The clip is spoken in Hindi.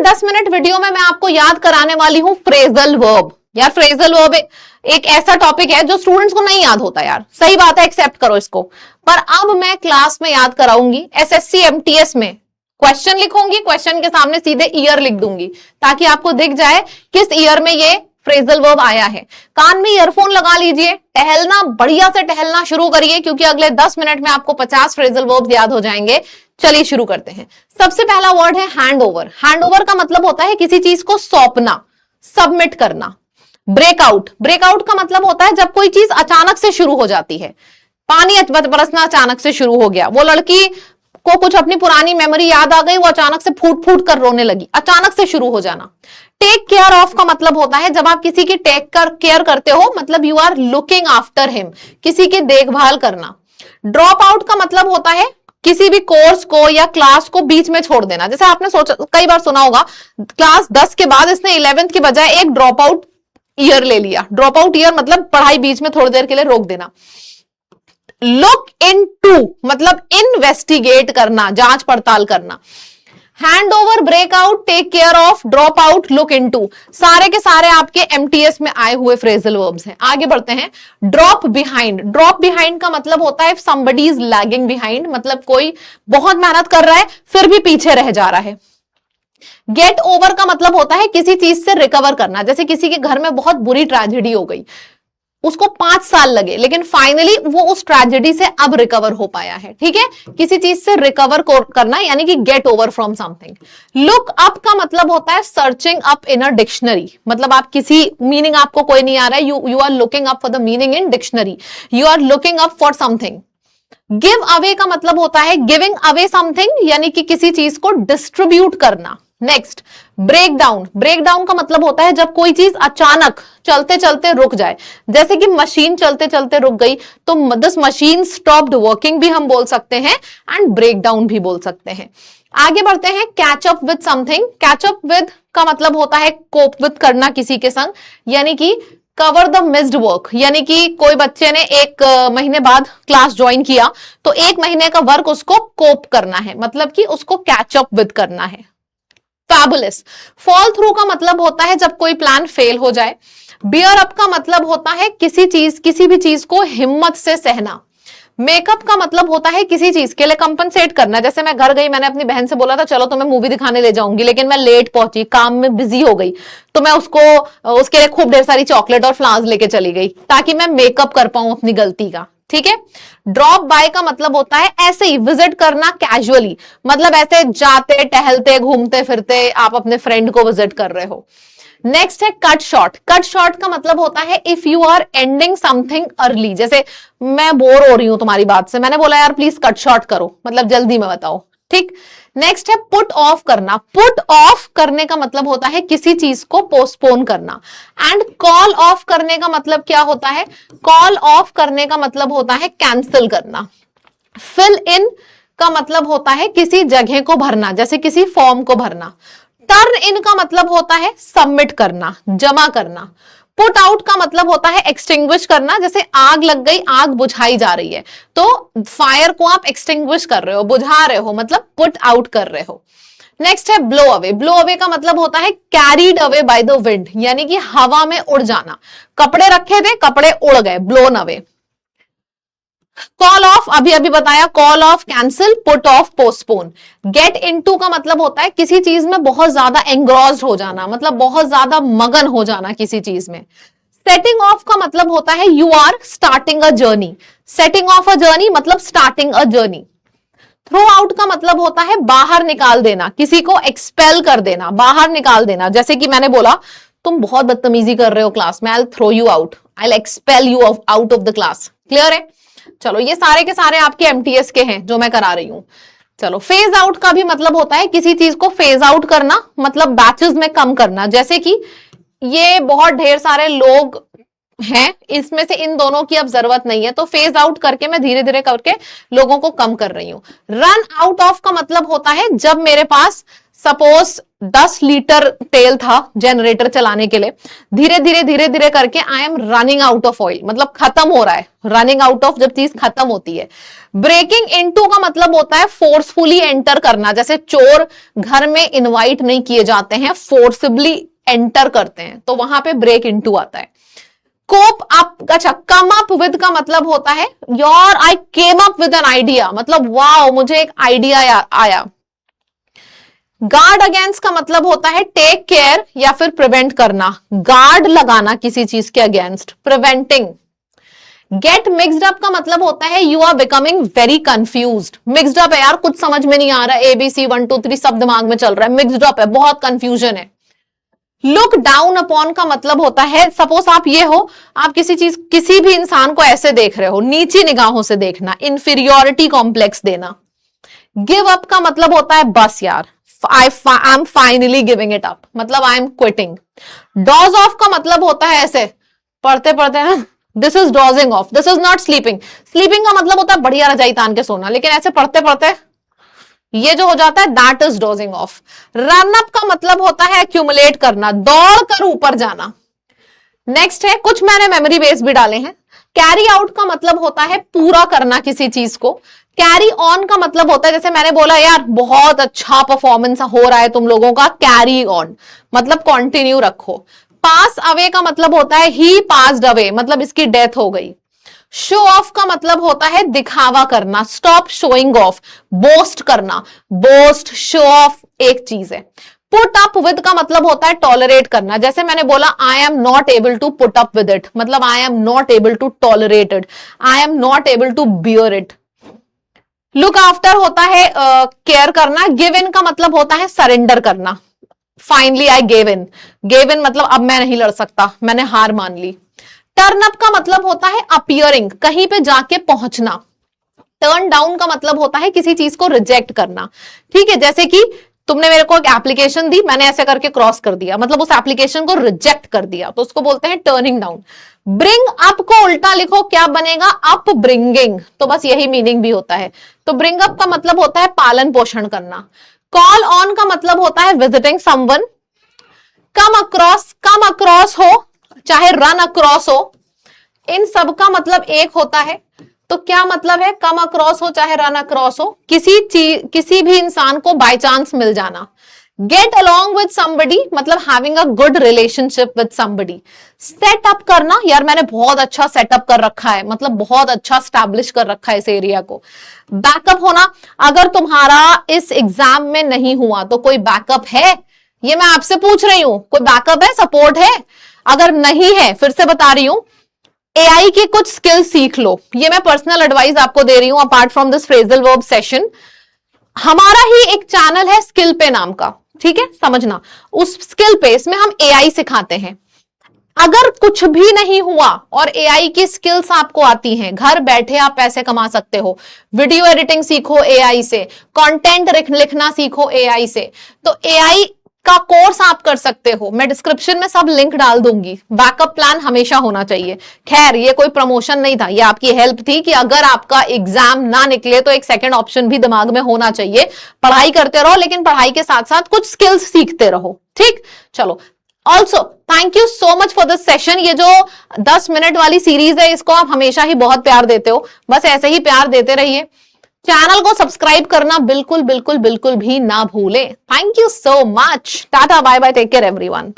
10 मिनट वीडियो में मैं आपको याद कराने वाली हूं फ्रेजल वर्ब। यार फ्रेजल वर्ब एक ऐसा टॉपिक है जो स्टूडेंट्स को नहीं याद होता यार, सही बात है, एक्सेप्ट करो इसको। पर अब मैं क्लास में याद कराऊंगी। एसएससी एमटीएस में क्वेश्चन लिखूंगी, क्वेश्चन के सामने सीधे ईयर लिख दूंगी ताकि आपको दिख जाए किस ईयर में ये फ्रेजल वर्ब आया है। कान में ईयरफोन लगा लीजिए, टहलना, बढ़िया से टहलना शुरू करिए क्योंकि अगले 10 मिनट में आपको 50 फ्रेजल वर्ब याद हो जाएंगे। चलिए शुरू करते हैं। सबसे पहला वर्ड है हैंड ओवर। हैंड ओवर का मतलब होता है किसी चीज को सौंपना, सबमिट करना। ब्रेकआउट, ब्रेकआउट का मतलब होता है जब कोई चीज अचानक से शुरू हो जाती है। पानी बरसना अचानक से शुरू हो गया, वो लड़की को कुछ अपनी पुरानी मेमोरी याद आ गई, वो अचानक से फूट फूट कर रोने लगी, अचानक से शुरू हो जाना। टेक केयर ऑफ का मतलब होता है जब आप किसी की केयर करते हो, मतलब you are looking after him, किसी की देखभाल करना। ड्रॉप आउट का मतलब होता है किसी भी कोर्स को या क्लास को बीच में छोड़ देना। जैसे आपने सोचा, कई बार सुना होगा, क्लास 10 के बाद इसने 11th की बजाय एक ड्रॉप आउट ईयर ले लिया। ड्रॉप आउट ईयर मतलब पढ़ाई बीच में थोड़ी देर के लिए रोक देना। लुक इनटू मतलब इन्वेस्टिगेट करना, जांच पड़ताल करना। Hand over, breakout, take care of, drop out, look into, सारे के सारे आपके एमटीएस में आए हुए फ्रेजल वर्ब्स हैं। आगे बढ़ते हैं। Drop behind. ड्रॉप बिहाइंड का मतलब होता है समबडी इज लैगिंग बिहाइंड, मतलब कोई बहुत मेहनत कर रहा है फिर भी पीछे रह जा रहा है। गेट ओवर का मतलब होता है किसी चीज से रिकवर करना। जैसे किसी के घर में बहुत बुरी ट्रेजेडी हो गई, उसको 5 साल लगे लेकिन फाइनली वो उस ट्रेजेडी से अब रिकवर हो पाया है। ठीक है, किसी चीज से रिकवर करना यानी कि get over from something. Look up का मतलब होता है searching up in a dictionary, मतलब आप किसी मीनिंग आपको कोई नहीं आ रहा है, you are looking up for the meaning in dictionary, you are looking up for something. Give away का मतलब होता है गिविंग अवे समथिंग यानी कि किसी चीज को डिस्ट्रीब्यूट करना। Next, break down. Break down का मतलब होता है जब कोई चीज अचानक चलते चलते रुक जाए। जैसे कि मशीन चलते चलते रुक गई तो दिस मशीन स्टॉप्ड वर्किंग भी हम बोल सकते हैं एंड ब्रेक डाउन भी बोल सकते हैं। आगे बढ़ते हैं। Catch up with something. Catch up with का मतलब होता है कोप विद करना किसी के संग, यानी कि कवर द मिस्ड वर्क, यानी कि कोई बच्चे ने 1 महीने बाद क्लास ज्वाइन किया तो 1 महीने का वर्क उसको कोप करना है, मतलब कि उसको कैच अप विद करना है। फैबुलस। फॉल थ्रू का मतलब होता है जब कोई प्लान फेल हो जाए। बियर अप का मतलब होता है किसी भी चीज को हिम्मत से सहना। मेकअप का मतलब होता है किसी चीज के लिए कंपनसेट करना। जैसे मैं घर गई, मैंने अपनी बहन से बोला था चलो तो मैं मूवी दिखाने ले जाऊंगी, लेकिन मैं लेट पहुंची, काम में बिजी हो गई, तो मैं उसके लिए खूब ढेर सारी चॉकलेट और फ्लावर्स लेके चली गई ताकि मैं मेकअप कर पाऊं अपनी गलती का। ठीक है। ड्रॉप बाय का मतलब होता है ऐसे ही विजिट करना कैजुअली, मतलब ऐसे जाते टहलते घूमते फिरते आप अपने फ्रेंड को विजिट कर रहे हो। नेक्स्ट है कट शॉर्ट। कट शॉर्ट का मतलब होता है if you are ending something early. जैसे मैं बोर हो रही हूं तुम्हारी बात से, मैंने बोला यार प्लीज कट शॉर्ट करो, मतलब जल्दी में बताओ। ठीक। नेक्स्ट है पुट ऑफ करना। पुट ऑफ करने का मतलब होता है किसी चीज को पोस्टपोन करना। एंड कॉल ऑफ करने का मतलब क्या होता है? कॉल ऑफ करने का मतलब होता है कैंसिल करना। फिल इन का मतलब होता है किसी जगह को भरना, जैसे किसी फॉर्म को भरना। टर्न इन का मतलब होता है सबमिट करना, जमा करना। पुट आउट का मतलब होता है एक्सटिंग्विश करना, जैसे आग लग गई, आग बुझाई जा रही है तो फायर को आप एक्सटिंग्विश कर रहे हो, बुझा रहे हो, मतलब पुट आउट कर रहे हो। नेक्स्ट है ब्लो अवे। ब्लो अवे का मतलब होता है carried away by the wind, यानी कि हवा में उड़ जाना। कपड़े रखे थे, कपड़े उड़ गए, ब्लोन अवे। कॉल ऑफ अभी अभी बताया, call of cancel, put off postpone. Get into का मतलब होता है किसी चीज में बहुत ज्यादा एंग्रॉस्ड हो जाना, मतलब बहुत ज्यादा मगन हो जाना किसी चीज में। सेटिंग ऑफ का मतलब होता है you are starting a journey. Setting off a journey मतलब starting a journey. Throw out का मतलब होता है बाहर निकाल देना, किसी को एक्सपेल कर देना, बाहर निकाल देना। जैसे कि मैंने बोला तुम बहुत बदतमीजी कर रहे हो क्लास में, I will throw you out, I will expel you out of the class. Clear है? चलो ये सारे के सारे आपके एमटीएस के हैं जो मैं करा रही हूं। चलो फेज आउट का भी मतलब होता है किसी चीज को फेज आउट करना, मतलब बैचेस में कम करना। जैसे कि ये बहुत ढेर सारे लोग हैं, इसमें से इन दोनों की अब जरूरत नहीं है तो फेज आउट करके मैं धीरे धीरे करके लोगों को कम कर रही हूं। रन आउट ऑफ का मतलब होता है जब मेरे पास सपोज 10 लीटर तेल था जनरेटर चलाने के लिए, धीरे धीरे धीरे धीरे करके I am running out of oil, मतलब खत्म हो रहा है। रनिंग आउट ऑफ जब चीज खत्म होती है। ब्रेकिंग इनटू का मतलब होता है फोर्सफुली एंटर करना, जैसे चोर घर में इनवाइट नहीं किए जाते हैं, फोर्सबली एंटर करते हैं, तो वहां पे ब्रेक इनटू आता है। कोप अप, अच्छा कम अप विद का मतलब होता है your I came up with an idea, मतलब वाओ मुझे एक आइडिया आया। गार्ड अगेंस्ट का मतलब होता है टेक केयर या फिर प्रिवेंट करना, गार्ड लगाना किसी चीज के against, preventing. Get mixed up का मतलब होता है you are becoming very confused. Mixed up है यार, कुछ समझ में नहीं आ रहा, ABC 1 2 3 सब दिमाग में चल रहा है, मिक्स्ड अप है, बहुत कंफ्यूजन है। लुक डाउन अपॉन का मतलब होता है, सपोज आप ये हो, आप किसी भी इंसान को ऐसे देख रहे हो, नीची निगाहों से देखना, इंफीरियोरिटी कॉम्प्लेक्स देना। गिव अप का मतलब होता है बस यार, I am finally giving it up, मतलब I am quitting। doze off का मतलब होता है ऐसे पढ़ते पढ़ते हैं, this is dozing off, this is not sleeping। sleeping का मतलब होता है बढ़िया रजाई तान के सोना, लेकिन ऐसे पढ़ते पढ़ते ये जो हो जाता है that is dozing off। run up का मतलब होता है accumulate करना, दौड़ कर ऊपर जाना। नेक्स्ट है, कुछ मैंने मेमोरी बेस भी डाले हैं। कैरी आउट का मतलब होता है पूरा करना किसी चीज को। कैरी ऑन का मतलब होता है, जैसे मैंने बोला यार बहुत अच्छा परफॉर्मेंस हो रहा है तुम लोगों का, कैरी ऑन मतलब कंटिन्यू रखो। पास अवे का मतलब होता है ही पास्ड अवे, मतलब इसकी डेथ हो गई। शो ऑफ का मतलब होता है दिखावा करना, स्टॉप शोइंग ऑफ, बोस्ट करना, बोस्ट शो ऑफ एक चीज है। पुट अप विद का मतलब होता है टॉलरेट करना, जैसे मैंने बोला I am not able to put up with it, मतलब I am not able to tolerate it, I am not able to bear it. Look after होता है केयर करना। गिव इन का मतलब होता है सरेंडर करना, finally I gave in, gave in मतलब अब मैं नहीं लड़ सकता, मैंने हार मान ली। टर्न अप का मतलब होता है अपीयरिंग, कहीं पे जाके पहुंचना। टर्न डाउन का मतलब होता है किसी चीज को रिजेक्ट करना, ठीक है, जैसे कि तुमने मेरे को एक एप्लीकेशन दी, मैंने ऐसे करके क्रॉस कर दिया, मतलब उस एप्लीकेशन को रिजेक्ट कर दिया, तो उसको बोलते हैं टर्निंग डाउन। ब्रिंग अप को उल्टा लिखो क्या बनेगा, अप ब्रिंगिंग, तो बस यही मीनिंग भी होता है। तो ब्रिंग अप का मतलब होता है पालन पोषण करना। कॉल ऑन का मतलब होता है विजिटिंग समवन। कम अक्रॉस हो चाहे रन अक्रॉस हो, इन सब का मतलब एक होता है। तो क्या मतलब है, कम अक्रॉस हो चाहे रन अक्रॉस हो, किसी भी इंसान को बाय चांस मिल जाना। गेट अलोंग विद समबडी मतलब having a good relationship with somebody. Set up करना, यार मैंने बहुत अच्छा सेटअप कर रखा है, मतलब बहुत अच्छा स्टैब्लिश कर रखा है इस एरिया को। बैकअप होना, अगर तुम्हारा इस एग्जाम में नहीं हुआ तो कोई बैकअप है, ये मैं आपसे पूछ रही हूं, कोई बैकअप है, सपोर्ट है? अगर नहीं है, फिर से बता रही हूं, AI के कुछ स्किल सीख लो, ये मैं पर्सनल एडवाइस आपको दे रही हूं। Apart from this phrasal verb session, हमारा ही एक चैनल है स्किल पे नाम का, ठीक है, समझना, उस स्किल पे इसमें हम AI सिखाते हैं। अगर कुछ भी नहीं हुआ और AI की स्किल्स आपको आती हैं, घर बैठे आप पैसे कमा सकते हो। वीडियो एडिटिंग सीखो AI से, कंटेंट लिखना सीखो AI से, तो AI का कोर्स आप कर सकते हो, मैं डिस्क्रिप्शन में सब लिंक डाल दूंगी। बैकअप प्लान हमेशा होना चाहिए। खैर ये कोई प्रमोशन नहीं था, ये आपकी हेल्प थी कि अगर आपका एग्जाम ना निकले तो एक सेकंड ऑप्शन भी दिमाग में होना चाहिए। पढ़ाई करते रहो, लेकिन पढ़ाई के साथ साथ कुछ स्किल्स सीखते रहो, ठीक। चलो, also thank you so much for this session. ये जो 10 मिनट वाली सीरीज है, इसको आप हमेशा ही बहुत प्यार देते हो, बस ऐसे ही प्यार देते रहिए। चैनल को सब्सक्राइब करना बिल्कुल बिल्कुल बिल्कुल भी ना भूले। Thank you so much, tata bye bye, take care everyone.